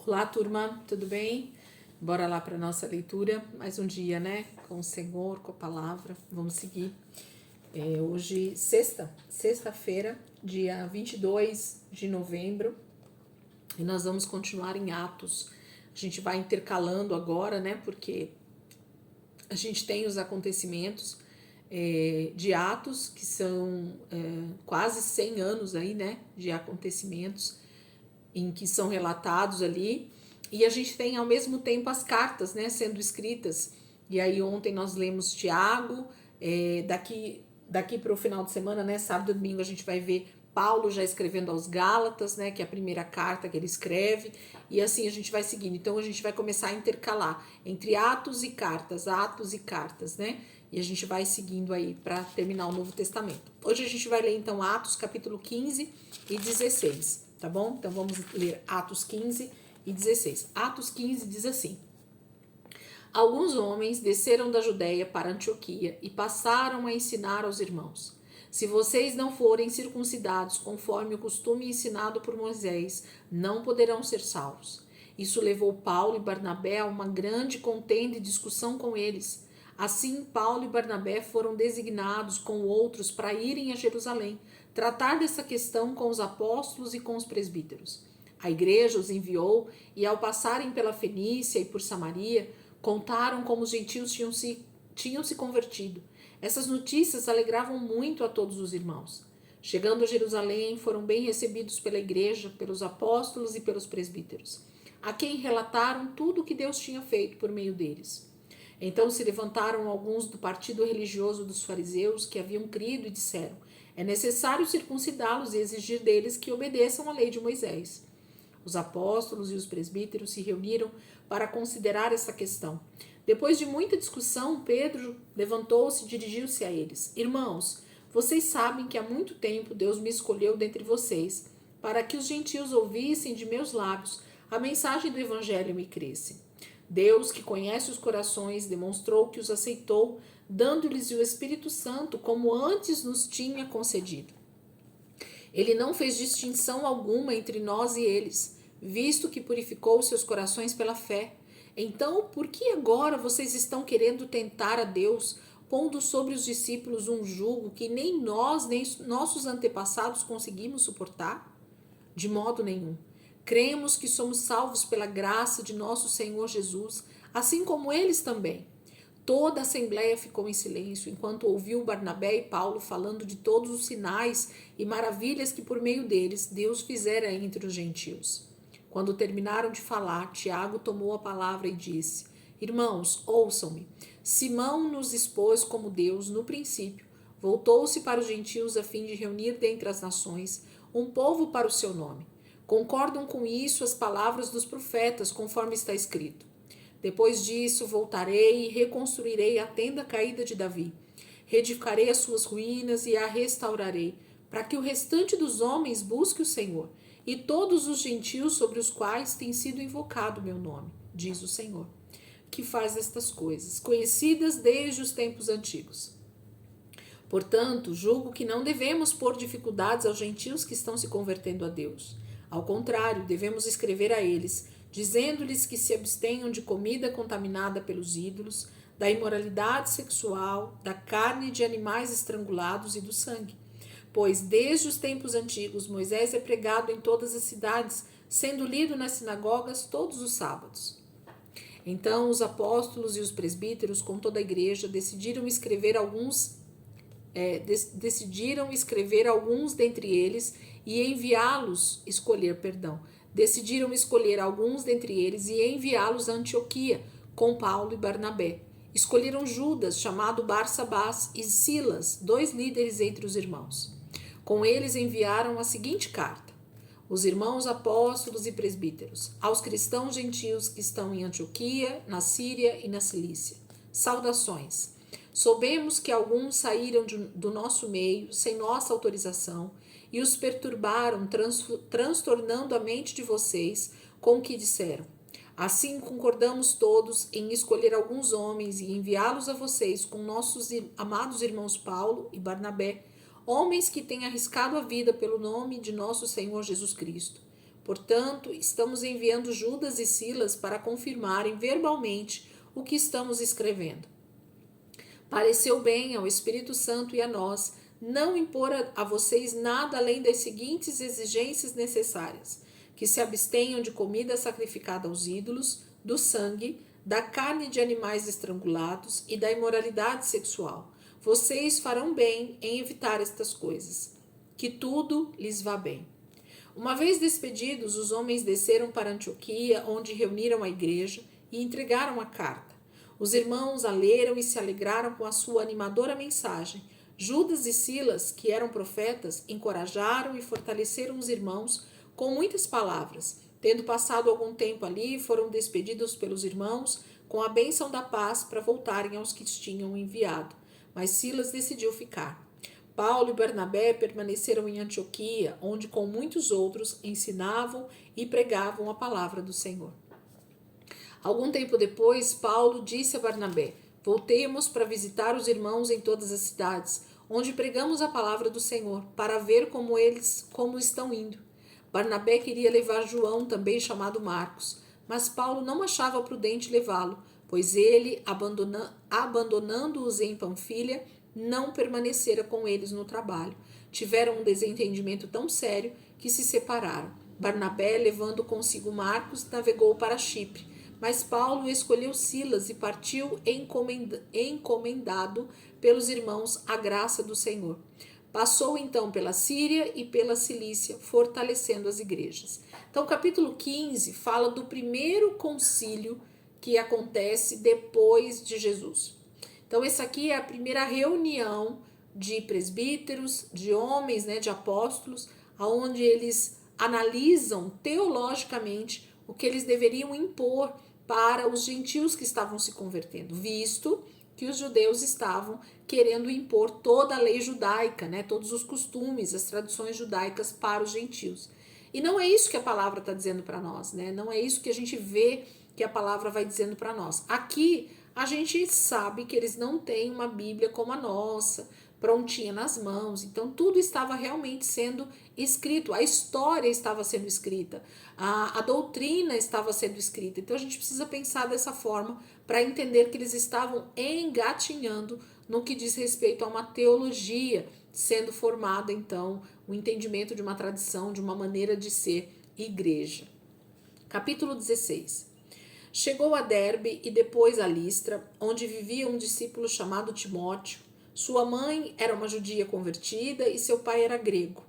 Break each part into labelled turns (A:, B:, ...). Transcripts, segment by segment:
A: Olá, turma, tudo bem? Bora lá para nossa leitura. Mais um dia, né? Com o Senhor, com a palavra. Vamos seguir. Hoje, sexta-feira, dia 22 de novembro, e nós vamos continuar em Atos. A gente vai intercalando agora, né? Porque a gente tem os acontecimentos de Atos, que são quase 100 anos aí, né? De acontecimentos em que são relatados ali, e a gente tem ao mesmo tempo as cartas, né, sendo escritas. E aí ontem nós lemos Tiago, daqui para o final de semana, né, sábado e domingo, a gente vai ver Paulo já escrevendo aos Gálatas, né, que é a primeira carta que ele escreve, e assim a gente vai seguindo. Então a gente vai começar a intercalar entre atos e cartas, né, e a gente vai seguindo aí para terminar o Novo Testamento. Hoje a gente vai ler então Atos capítulo 15 e 16. Tá bom? Então vamos ler Atos 15 e 16. Atos 15 diz assim: Alguns homens desceram da Judéia para Antioquia e passaram a ensinar aos irmãos: Se vocês não forem circuncidados conforme o costume ensinado por Moisés, não poderão ser salvos. Isso levou Paulo e Barnabé a uma grande contenda e discussão com eles. Assim, Paulo e Barnabé foram designados com outros para irem a Jerusalém, tratar dessa questão com os apóstolos e com os presbíteros. A igreja os enviou e, ao passarem pela Fenícia e por Samaria, contaram como os gentios tinham se convertido. Essas notícias alegravam muito a todos os irmãos. Chegando a Jerusalém, foram bem recebidos pela igreja, pelos apóstolos e pelos presbíteros, a quem relataram tudo o que Deus tinha feito por meio deles. Então se levantaram alguns do partido religioso dos fariseus que haviam crido e disseram: É necessário circuncidá-los e exigir deles que obedeçam à lei de Moisés. Os apóstolos e os presbíteros se reuniram para considerar essa questão. Depois de muita discussão, Pedro levantou-se e dirigiu-se a eles: Irmãos, vocês sabem que há muito tempo Deus me escolheu dentre vocês para que os gentios ouvissem de meus lábios a mensagem do evangelho e me crescem. Deus, que conhece os corações, demonstrou que os aceitou, dando-lhes o Espírito Santo, como antes nos tinha concedido. Ele não fez distinção alguma entre nós e eles, visto que purificou seus corações pela fé. Então, por que agora vocês estão querendo tentar a Deus, pondo sobre os discípulos um jugo que nem nós, nem nossos antepassados conseguimos suportar? De modo nenhum. Cremos que somos salvos pela graça de nosso Senhor Jesus, assim como eles também. Toda a assembleia ficou em silêncio enquanto ouviu Barnabé e Paulo falando de todos os sinais e maravilhas que por meio deles Deus fizera entre os gentios. Quando terminaram de falar, Tiago tomou a palavra e disse: Irmãos, ouçam-me. Simão nos expôs como Deus, no princípio, voltou-se para os gentios a fim de reunir dentre as nações um povo para o seu nome. Concordam com isso as palavras dos profetas, conforme está escrito. Depois disso, voltarei e reconstruirei a tenda caída de Davi. Reedificarei as suas ruínas e a restaurarei, para que o restante dos homens busque o Senhor, e todos os gentios sobre os quais tem sido invocado o meu nome, diz o Senhor, que faz estas coisas, conhecidas desde os tempos antigos. Portanto, julgo que não devemos pôr dificuldades aos gentios que estão se convertendo a Deus. Ao contrário, devemos escrever a eles, dizendo-lhes que se abstenham de comida contaminada pelos ídolos, da imoralidade sexual, da carne de animais estrangulados e do sangue. Pois desde os tempos antigos Moisés é pregado em todas as cidades, sendo lido nas sinagogas todos os sábados. Então os apóstolos e os presbíteros, com toda a igreja, decidiram escrever alguns dentre eles e decidiram escolher alguns dentre eles e enviá-los a Antioquia com Paulo e Barnabé. Escolheram Judas, chamado Barsabás, e Silas, 2 líderes entre os irmãos. Com eles enviaram a seguinte carta: Os irmãos apóstolos e presbíteros, aos cristãos gentios que estão em Antioquia, na Síria e na Cilícia. Saudações. Soubemos que alguns saíram do nosso meio sem nossa autorização e os perturbaram, transtornando a mente de vocês com o que disseram. Assim, concordamos todos em escolher alguns homens e enviá-los a vocês com nossos amados irmãos Paulo e Barnabé, homens que têm arriscado a vida pelo nome de nosso Senhor Jesus Cristo. Portanto, estamos enviando Judas e Silas para confirmarem verbalmente o que estamos escrevendo. Pareceu bem ao Espírito Santo e a nós não impor a vocês nada além das seguintes exigências necessárias: que se abstenham de comida sacrificada aos ídolos, do sangue, da carne de animais estrangulados e da imoralidade sexual. Vocês farão bem em evitar estas coisas. Que tudo lhes vá bem. Uma vez despedidos, os homens desceram para Antioquia, onde reuniram a igreja e entregaram a carta. Os irmãos a leram e se alegraram com a sua animadora mensagem. Judas e Silas, que eram profetas, encorajaram e fortaleceram os irmãos com muitas palavras. Tendo passado algum tempo ali, foram despedidos pelos irmãos com a bênção da paz para voltarem aos que os tinham enviado. Mas Silas decidiu ficar. Paulo e Barnabé permaneceram em Antioquia, onde com muitos outros ensinavam e pregavam a palavra do Senhor. Algum tempo depois, Paulo disse a Barnabé: voltemos para visitar os irmãos em todas as cidades, onde pregamos a palavra do Senhor, para ver como estão indo. Barnabé queria levar João, também chamado Marcos, mas Paulo não achava prudente levá-lo, pois ele, abandonando-os em Panfilha, não permanecera com eles no trabalho. Tiveram um desentendimento tão sério que se separaram. Barnabé, levando consigo Marcos, navegou para Chipre, mas Paulo escolheu Silas e partiu encomendado pelos irmãos à graça do Senhor. Passou então pela Síria e pela Cilícia, fortalecendo as igrejas. Então, o capítulo 15 fala do primeiro concílio que acontece depois de Jesus. Então, essa aqui é a primeira reunião de presbíteros, de homens, de apóstolos, onde eles analisam teologicamente o que eles deveriam impor para os gentios que estavam se convertendo, visto que os judeus estavam querendo impor toda a lei judaica, todos os costumes, as tradições judaicas para os gentios. E não é isso que a palavra está dizendo para nós, não é isso que a gente vê que a palavra vai dizendo para nós. Aqui a gente sabe que eles não têm uma Bíblia como a nossa, prontinha nas mãos. Então tudo estava realmente sendo escrito, a história estava sendo escrita, a doutrina estava sendo escrita. Então a gente precisa pensar dessa forma para entender que eles estavam engatinhando no que diz respeito a uma teologia sendo formada, então, o entendimento de uma tradição, de uma maneira de ser igreja. Capítulo 16. Chegou a Derbe e depois a Listra, onde vivia um discípulo chamado Timóteo. Sua mãe era uma judia convertida e seu pai era grego.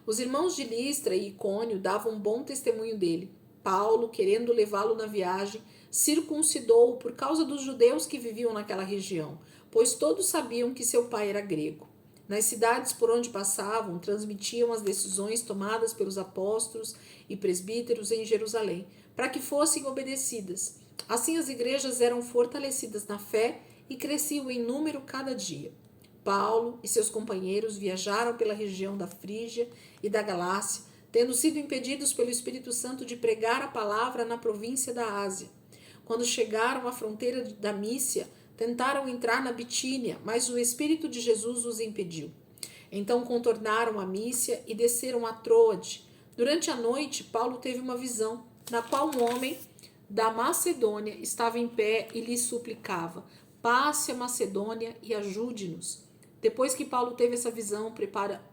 A: Os irmãos de Listra e Icônio davam bom testemunho dele. Paulo, querendo levá-lo na viagem, circuncidou-o por causa dos judeus que viviam naquela região, pois todos sabiam que seu pai era grego. Nas cidades por onde passavam, transmitiam as decisões tomadas pelos apóstolos e presbíteros em Jerusalém, para que fossem obedecidas. Assim as igrejas eram fortalecidas na fé e cresciam em número cada dia. Paulo e seus companheiros viajaram pela região da Frígia e da Galácia, tendo sido impedidos pelo Espírito Santo de pregar a palavra na província da Ásia. Quando chegaram à fronteira da Mícia, tentaram entrar na Bitínia, mas o Espírito de Jesus os impediu. Então contornaram a Mícia e desceram a Troade. Durante a noite, Paulo teve uma visão, na qual um homem da Macedônia estava em pé e lhe suplicava: passe a Macedônia e ajude-nos. Depois que Paulo teve essa visão,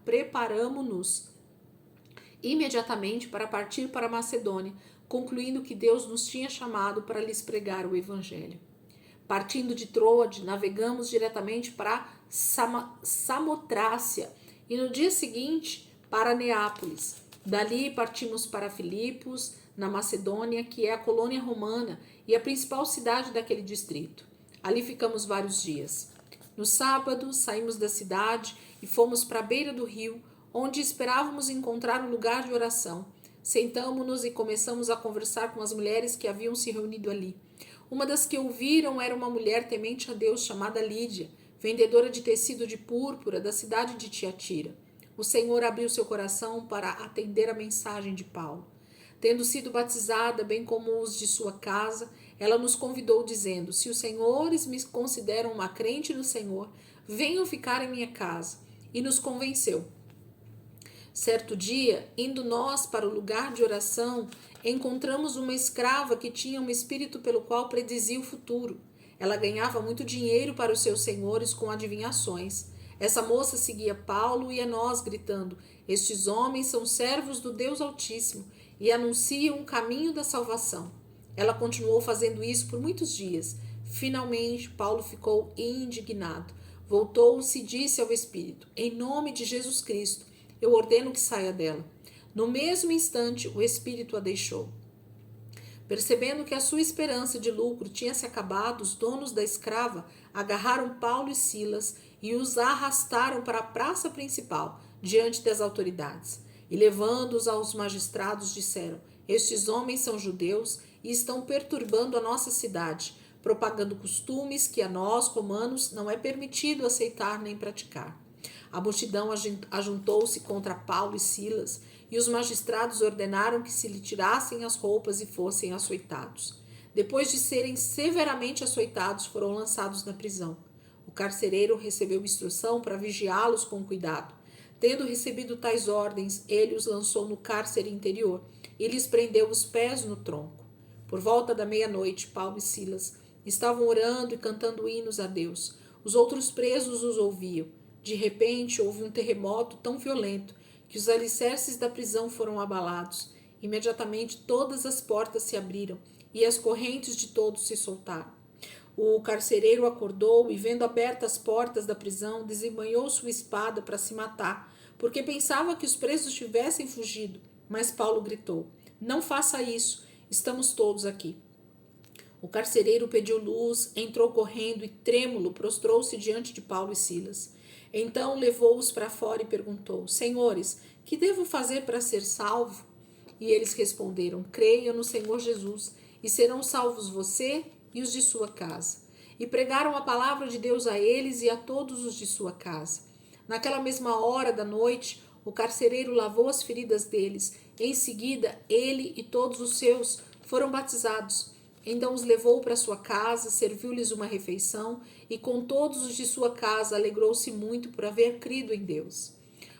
A: preparamo-nos imediatamente para partir para a Macedônia, concluindo que Deus nos tinha chamado para lhes pregar o Evangelho. Partindo de Troade, navegamos diretamente para Samotrácia e no dia seguinte para Neápolis. Dali partimos para Filipos, na Macedônia, que é a colônia romana e a principal cidade daquele distrito. Ali ficamos vários dias. No sábado, saímos da cidade e fomos para a beira do rio, onde esperávamos encontrar um lugar de oração. Sentamo-nos e começamos a conversar com as mulheres que haviam se reunido ali. Uma das que ouviram era uma mulher temente a Deus chamada Lídia, vendedora de tecido de púrpura da cidade de Tiatira. O Senhor abriu seu coração para atender a mensagem de Paulo. Tendo sido batizada, bem como os de sua casa, ela nos convidou dizendo: se os senhores me consideram uma crente no Senhor, venham ficar em minha casa. E nos convenceu. Certo dia, indo nós para o lugar de oração, encontramos uma escrava que tinha um espírito pelo qual predizia o futuro. Ela ganhava muito dinheiro para os seus senhores com adivinhações. Essa moça seguia Paulo e a nós, gritando: Estes homens são servos do Deus Altíssimo e anunciam o caminho da salvação. Ela continuou fazendo isso por muitos dias. Finalmente, Paulo ficou indignado. Voltou-se e disse ao espírito: Em nome de Jesus Cristo, eu ordeno que saia dela. No mesmo instante, o espírito a deixou. Percebendo que a sua esperança de lucro tinha se acabado, os donos da escrava agarraram Paulo e Silas e os arrastaram para a praça principal, diante das autoridades. E levando-os aos magistrados, disseram: Estes homens são judeus e estão perturbando a nossa cidade, propagando costumes que a nós, romanos, não é permitido aceitar nem praticar. A multidão ajuntou-se contra Paulo e Silas, e os magistrados ordenaram que se lhe tirassem as roupas e fossem açoitados. Depois de serem severamente açoitados, foram lançados na prisão. O carcereiro recebeu instrução para vigiá-los com cuidado. Tendo recebido tais ordens, ele os lançou no cárcere interior e lhes prendeu os pés no tronco. Por volta da meia-noite, Paulo e Silas estavam orando e cantando hinos a Deus. Os outros presos os ouviam. De repente, houve um terremoto tão violento que os alicerces da prisão foram abalados. Imediatamente, todas as portas se abriram e as correntes de todos se soltaram. O carcereiro acordou e, vendo abertas as portas da prisão, desembanhou sua espada para se matar, porque pensava que os presos tivessem fugido. Mas Paulo gritou: Não faça isso, estamos todos aqui. O carcereiro pediu luz, entrou correndo e, trêmulo, prostrou-se diante de Paulo e Silas. Então levou-os para fora e perguntou: Senhores, que devo fazer para ser salvo? E eles responderam: Creiam no Senhor Jesus, e serão salvos você e os de sua casa. E pregaram a palavra de Deus a eles e a todos os de sua casa. Naquela mesma hora da noite, o carcereiro lavou as feridas deles. Em seguida, ele e todos os seus foram batizados. Então os levou para sua casa, serviu-lhes uma refeição e com todos os de sua casa alegrou-se muito por haver crido em Deus.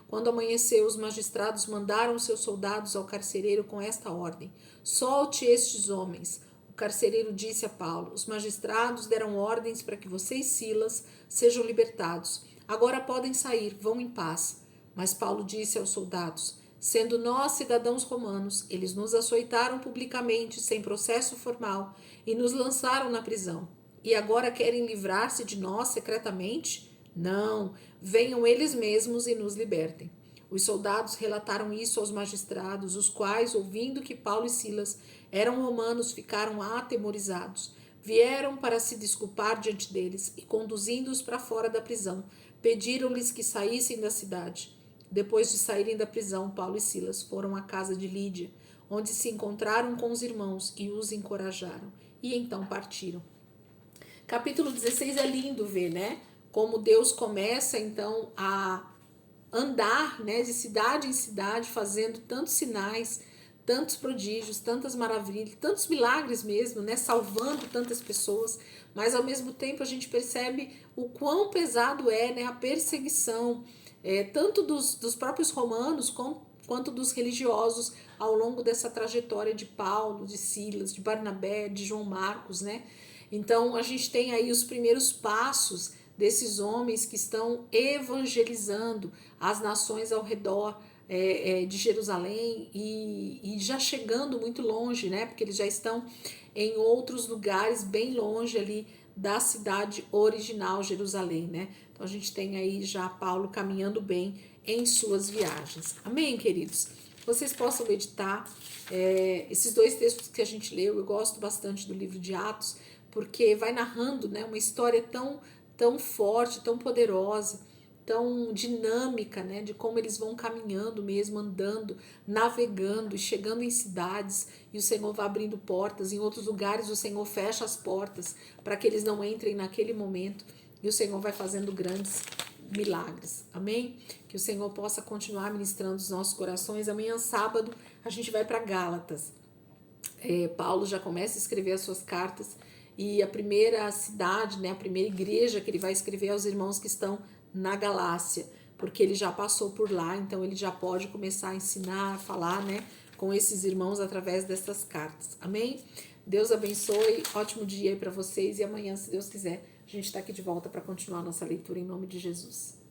A: Quando amanheceu, os magistrados mandaram seus soldados ao carcereiro com esta ordem: Solte estes homens. O carcereiro disse a Paulo: Os magistrados deram ordens para que você e Silas sejam libertados. Agora podem sair, vão em paz. Mas Paulo disse aos soldados: Sendo nós cidadãos romanos, eles nos açoitaram publicamente, sem processo formal, e nos lançaram na prisão. E agora querem livrar-se de nós secretamente? Não, venham eles mesmos e nos libertem. Os soldados relataram isso aos magistrados, os quais, ouvindo que Paulo e Silas eram romanos, ficaram atemorizados. Vieram para se desculpar diante deles e, conduzindo-os para fora da prisão, pediram-lhes que saíssem da cidade. Depois de saírem da prisão, Paulo e Silas foram à casa de Lídia, onde se encontraram com os irmãos e os encorajaram. E então partiram. Capítulo 16 é lindo ver, né? Como Deus começa então a andar, né, de cidade em cidade, fazendo tantos sinais, tantos prodígios, tantas maravilhas, tantos milagres mesmo, né, salvando tantas pessoas, mas ao mesmo tempo a gente percebe o quão pesado é, né, a perseguição, tanto dos próprios romanos quanto dos religiosos ao longo dessa trajetória de Paulo, de Silas, de Barnabé, de João Marcos, né? Então a gente tem aí os primeiros passos desses homens que estão evangelizando as nações ao redor de Jerusalém e já chegando muito longe, né? Porque eles já estão em outros lugares bem longe ali da cidade original, Jerusalém, né? Então a gente tem aí já Paulo caminhando bem em suas viagens. Amém, queridos? Vocês possam meditar. Esses dois textos que a gente leu, eu gosto bastante do livro de Atos, porque vai narrando, né, uma história tão forte, tão poderosa, tão dinâmica, né, de como eles vão caminhando mesmo, andando, navegando e chegando em cidades, e o Senhor vai abrindo portas. Em outros lugares o Senhor fecha as portas para que eles não entrem naquele momento, e o Senhor vai fazendo grandes milagres. Amém? Que o Senhor possa continuar ministrando os nossos corações. Amanhã, sábado, a gente vai para Gálatas. Paulo já começa a escrever as suas cartas, e a primeira cidade, né, a primeira igreja que ele vai escrever aos irmãos que estão na Galácia, porque ele já passou por lá, então ele já pode começar a ensinar, a falar, né, com esses irmãos através dessas cartas. Amém? Deus abençoe, ótimo dia aí para vocês e amanhã, se Deus quiser, a gente está aqui de volta para continuar a nossa leitura em nome de Jesus.